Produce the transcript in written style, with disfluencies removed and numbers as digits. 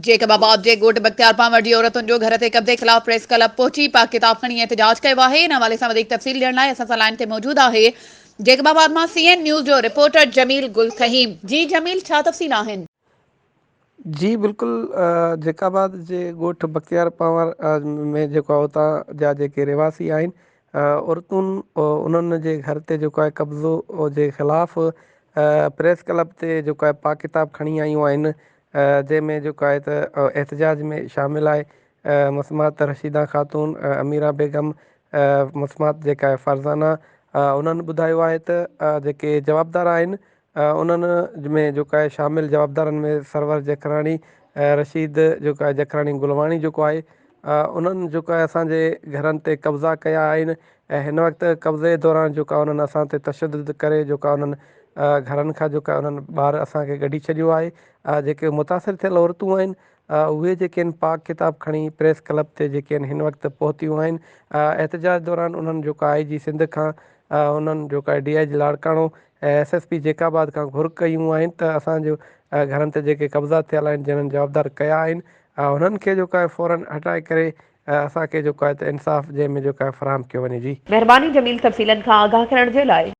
जेकबाबाद जे ॻोठ बख्तियार पामर जी औरतुनि जो घर ते कब्ज़े ख़िलाफ़ प्रेस क्लब पहुची पाक किताब खणी एहतिजाज कयो आहे। इन हवाले सां वधीक तफ़सील ॾियण लाइ असां सां लाइन ते मौजूदु आहे जेकबाबाद मां CN न्यूज़ जो रिपोर्टर जमील गुल फ़हीम। जी जमील, छा तफ़सील आहिनि? जी बिल्कुलु, जेकाबाद जे ॻोठ बख्तियार पावर में जेको आहे उतां जा जेके रहवासी आहिनि औरतुनि उन्हनि जे घर ते जेको आहे कब्ज़ो जे ख़िलाफ़ प्रेस क्लब ते जेको आहे पाक किताब खणी आयूं आहिनि, जंहिंमें जेको आहे त एहतजाज में शामिल आहे मसमात रशीदा ख़ातून, अमीरा बेगम, मसमात जेका आहे फरज़ाना। उन्हनि ॿुधायो आहे त जेके जवाबदार आहिनि उन्हनि में जेको आहे शामिल जवाबदारनि में सरवर जखराणी, रशीद जेको आहे जखराणी गुलवाणी जेको आहे उन्हनि जेको आहे असांजे घरनि ते कब्ज़ा कया आहिनि ऐं हिन वक़्तु कब्ज़े दौरान जेको आहे उन्हनि असां ते तशदुद करे जेको आहे उन्हनि घरनि खां जेको आहे उन्हनि ॿार असांखे कढी छॾियो आहे। जेके मुतासिर थियल औरतूं आहिनि उहे जेके आहिनि पाक किताब खणी प्रेस क्लब ते जेके आहिनि हिन वक़्तु पहुतियूं आहिनि। एहतजाज दौरान उन्हनि जेको आहे IG सिंध खां उन्हनि जेको आहे DIG लाड़काणो ऐं SSP जेकाबाद खां घुर कयूं आहिनि त असांजो घरनि ते जेके कब्ज़ा थियल आहिनि जिन्हनि जवाबदार कया आहिनि उन्हनि खे जेको आहे फ़ौरन हटाए करे असांखे जेको आहे त इंसाफ़ जंहिंमें जेको आहे फ़राहम कयो वञे। जी महिरबानी जमील, तफ़सीलनि खां आगाह करण जे लाइ।